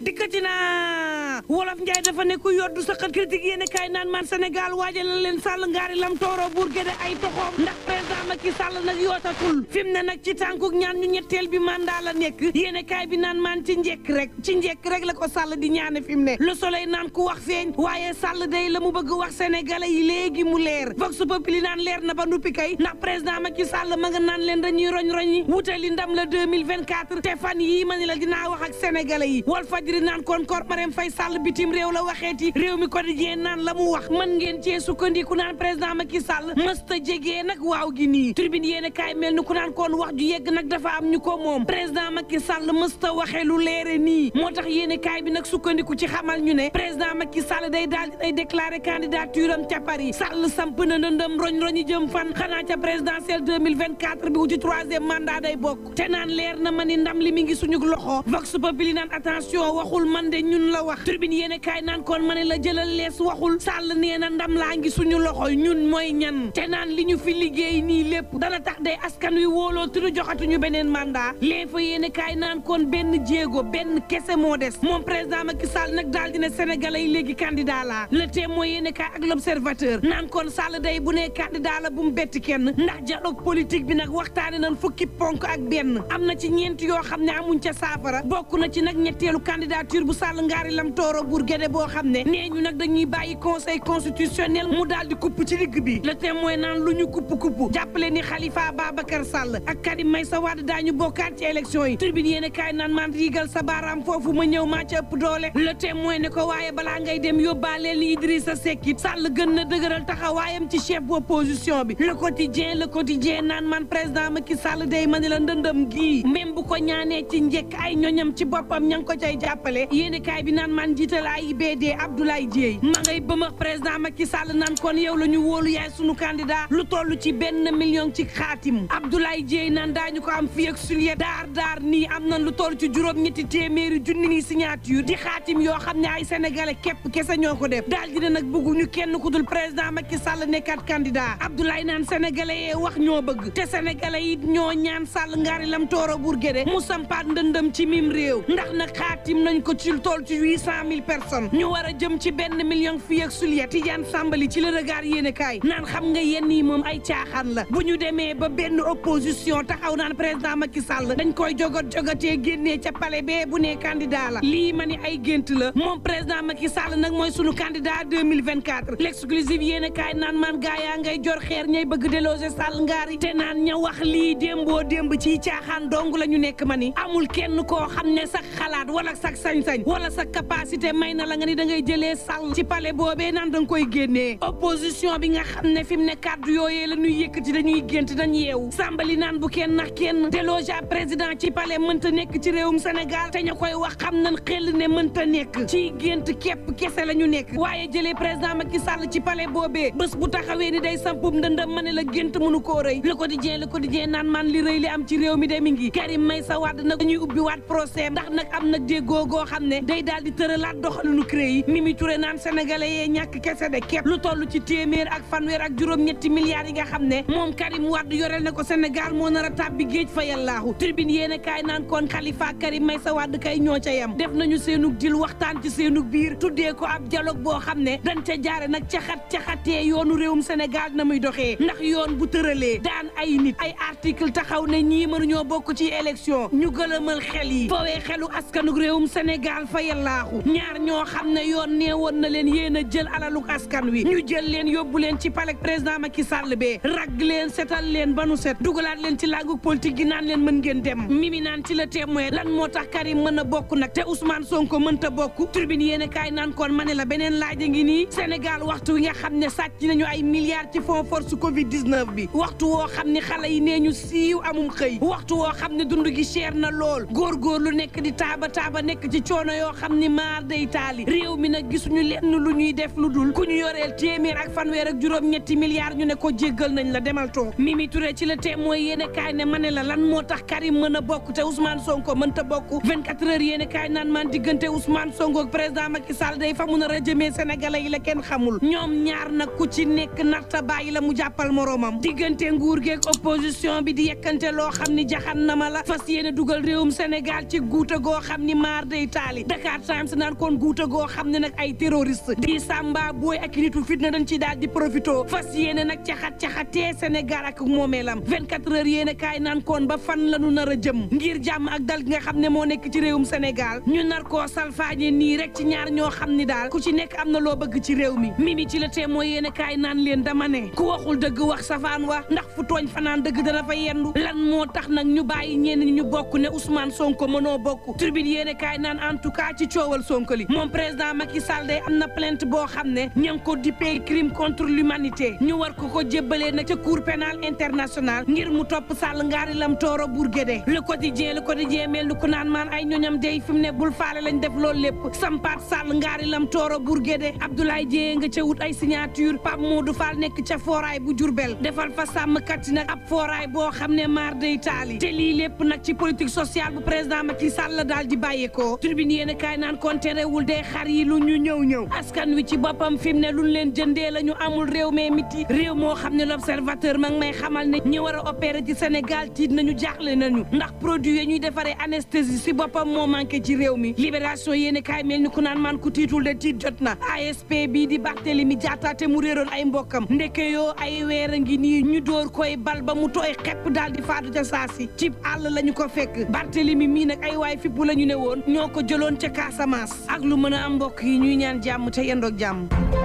dikkati na wolof Njaay dafa ne ku yoddu sa xët critique yéene kaay naan man Sénégal waajalal leen Sall ngaari lam tooro buur géde ay toxoom ndax président Macky Sall nag yootatul fi mu ne nag ci tànkuk ñaan ñu ñetteel bi mandat la nekk yéene kaay bi naan man ci njekk rek la ko Sall di ñaane fi mu ne Le Soleil naan ku wax feeñ waaye Sall day la mu bëgg wax sénégalais yi léegi mu leer Vox Populi naan leer na ba nuppi kay ndax président Macky Sall ma nga naan leen dañuy roñ-roñi wutali ndam la 2024 te fan yii ma ni la dinaa wax ak sénégalais yi Walf Fadjri naan kon kor Marème Faye Sall bitim réew la waxeeti réew mi quotidien naan la mu wax mën ngeen cee sukkandiku naan président Macky Sall mësta jegee nag waaw gi nii tribune yéen kaay mel ni ku naan kon wax ju yegg nag dafa am ñu ko moom président Macky Sall mësta waxe lu leere nii moo tax yéen kaay bi nag sukkandiku ci xamal ñu ne président Macky Sall day daal di day déclaré candidature am ca Paris Sall samp na ndëndëm roñ-roñi jëm fan xanaa ca présidentielle 2024 bi wuti troisième mandat day bokk te naan leer na ma ni ndam li mi ngi suñu loxo Vox Populi naan attention waxul man de ñun la wax tribune yéen kaay naan kon ma ne la jëlal lees waxul Sall nee na ndam laa ngi suñu loxo ñun mooy ñan te naan li ñu fi liggéey nii lépp dana tax day askan wi wóoloo tudu joxatuñu beneen mandat lee fa yéen kaay naan kon benn jéego benn kese moo des moom président Macky Sall nag daal dina sénégalais yi léegi candidat la le Témoin yéen kaay ak l'Observateur naan kon Sall day bu nee candidat la bu mu betti kenn ndax dialogue politique bi nag waxtaane nañ fukki ponk ak benn am na ci ñeent yoo xam ne amuñ ca saafara bokk na ci nag ñetteelu candidature bu Sall ngaari lam tooro buur géde boo xam ne nee ñu nag dañuy bàyyi conseil constitutionnel mu daal di kupp ci digg bi le Témoin naan lu ñu kupp jàppale ni Khalifa Babacar Sall ak Karim Meïssa Wade daañu bokkaat ci élection yi tribune yéen kaay naan man riigal sa baaraam foofu ma ñëw maa ca ëpp doole le Témoin ne ko waaye balaa ngay dem yóbbaaleel ni Idrissa Seck it Sall gën na dëgëral taxawaayam ci chef opposition bi le quotidien naan man président Macky Sall day ma ne la ndëndëm gii même bu ko ñaanee ci njëkk ay ñoñam ci boppam ña ngi ko cay jàppale yéeni kaay bi naan man jiital AIBD Abdoulaye Dièye ma ngay bëmax président Macky Sall naan kon yow la ñu wóolu yaay sunu candidat lu toll ci 1 million ci xaatim Abdoulaye Dièye naan daañu ko am fii ak sulier daar nii am nañ lu toll ci juróom-ñetti téeméeri junni ni signature di xaatim yoo xam ne ay sénégalais képp kese ñoo ko def daal dina nag bëgguñu kenn ku dul président Macky Sall nekkaat candidat Abdoulaye naan sénégalais yee wax ñoo bëgg te sénégalais yi ñoo ñaan Sall ngaari lam tooro buur géde mu sampaat ndëndëm ci mim réew ndax nag xaatim nañ ko ci toll ci 800 000 personnes ñu war a jëm ci 1 million fii ak sulier Tidiane Sambali ci le regard yéene kaay naan xam nga yenn yi moom ay caaxaan la bu ñu demee ba benn opposition taxaw naan président Macky Sall dañ koy jogatee génnee ca palais bee bu nee candidat la lii ma ni ay gént la moom président Macky Sall nag mooy sunu candidat 2024 l'exclusive yéene kaay naan man gaa yaa ngay jor xeer ñay bëgg déloger Sall ngaari te naan ña wax lii démboo démb ci caaxaan dong la ñu nekk ma ni amul kenn koo xam ne sax xalaat wala sax sañ-sañ wala sa capacité may na la nga ni da ngay jëlee Sall ci palais boobee naan da nga koy génnee opposition bi nga xam ne fi mu ne kàddu yooyee la ñuy yëkkati dañuy gént dañ yeewu Sambali naan bu kenn nax kenn déloger président ci palais mënta nekk ci réewum Sénégal te ña koy wax xam nañ xel ne mënta nekk ci gént képp kese la ñu nekk waaye jëlee président Macky Sall ci palais boobee bés bu taxawee ni day sampum ndëndam ma ne la gént mënu koo rëy le quotidien naan man li rëy li am ci réew mi de mi ngi Karim Meïssa Wade nag dañuy ubbi waat procès ndax nag am nag déggoo goo xam ne day daal di tëralaat doxalinu CREI yi Mimi Touré naan sénégalais yee ñàkk kese de képp lu toll ci téeméer ak fanweer ak juróom-ñetti milliards yi nga xam ne moom Karim Wade yoreel na ko Sénégal moo nar a tàbbi géej fa yàllaahu tribune yéene kaay naan kon Khalifa Karim Meïssa Wade kay ñoo ca yem def nañu seenug dil waxtaan ci seenug biir tuddee ko ab dialogue boo xam ne dañ ca jaare nag caxatee yoonu réewum Sénégal na muy doxee ndax yoon bu tëralee daan ay nit ay article taxaw ne ñii mënuñoo bokk ci élection ñu gëlëmal xel yi fowee xelu askanug réewum Sénégal fa yàllaahu ñaar ñoo xam ne yoon nee woon na leen yéen a jël alaluk askan wi ñu jël leen yóbbu leen ci palais président Macky Sall bee ragg leen setal leen ba nu set dugalaat leen ci làngu politique gi naan leen mën ngeen dem Mimi naan ci le Témoin lan moo tax Karim mën a bokk nag te Ousmane Sonko mënta bokk tribune yéene kaay naan kon ma ne la beneen laaj a ngi nii Sénégal waxtu wi nga xam ne sàcc nañu ay milliards ci fonds force Covid 19 bi waxtu woo xam ne xale yi nee ñu siiw amum xëy waxtu woo xam ne dund gi cher na lool góor lu nekk di taaba nekk ci coono yoo xam ni maar day taali réew mi nag gisuñu lenn lu ñuy def lu dul ku ñu yoreel téeméer ak fanweer ak juróom-ñetti milliards ñu ne ko jéggal nañ la demal toog Mimi Touré ci le Témoin yéene kaay ne ma ne la lan moo tax Karim mën a bokk te Ousmane Sonko mënta bokk 24 heures yéene kaay naan man diggante Ousmane Sonko ak président Macky Sall day fa mun a rajëmee sénégalais yi la kenn xamul ñoom ñaar nag ku ci nekk narta bàyyi la mu jàppal moroomam diggante nguur geeg opposition bi di yekkante loo xam ni jaxan na ma la fas yéene dugal réewum Sénégal ci guuta goo xam ni maar day taali Dakar Times naan kon guuta goo xam ne nag ay terroriste di samba booy ak nitu fitna dañ ci daal di profito fas yéene nag caxatee Sénégal ak moomeelam 24 heures yéene kaay naan kon ba fan la ñu nar a jëm ngir jàmm ak dal gi nga xam ne moo nekk ci réewum Sénégal ñu nar koo salfaañe nii rek ci ñaar ñoo xam ni daal ku ci nekk am na loo bëgg ci réew mi Mimi ci la Témoin yéene kaay naan leen dama ne ku waxul dëgg wax safaan wa ndax fu tooñ fanaan dëgg dana fa yendu lan moo tax nag ñu bàyyi ñenn ñi ñu bokk ne Ousmane Sonko mënoo bokk Tribune yéene kaay naan en tout cas ci coowal Sonko li moom président Macky Sall day am na plainte boo xam ne ña ngi ko dippee crime contre l'humanité ñu war ko jébbalee nag ca cour pénal international ngir mu topp Sall ngaari lam tooro Bourguédé le quotidien mel ni ku naan maan ay ñoñam day fi mu ne bul faale lañ def loolu lépp sampaat Sall ngaari lam tooro Bourguédé Abdoulaye Dieye nga ca wut ay signature Pape Modou Fall nekk ca fooraay bu Jurbel defal fa sàmmkat yi nag ab fooraay boo xam ne maar day taali te lii lépp nag ci politique sociale bu président Macky Sall la daal di bàyyeekoo Tribune yéen kaay naan kon terewul day xar yi lu ñu ñëw askan wi ci boppam fi mu ne luñ leen jëndee la ñu amul réew mee miti réew moo xam ne l'observateur ma ngi may xamal ne ñi war a opérer ci Sénégal tiit nañu jaaxle nañu ndax produit yi ñuy defaree anesthésie si boppam moo manqué ci réew mi libération yéen kaay mel ni ku naan man ku tiitul de tiit jot na ASP bii di Barthélémy Diatta te mu réeroon ay mbokkam ndeke yoo ay weer a ngi nii ñu door koy bal ba mu tooy xepp daal di faatu ca saasi cib àll la ñu ko fekk Barthélémy mii nag ay waay fippu la ñu ne woon ñoo ko jëloon ca Casamance ak lu mën a am mbokk yi ñuy ñaan jàmm te yendoog jàmm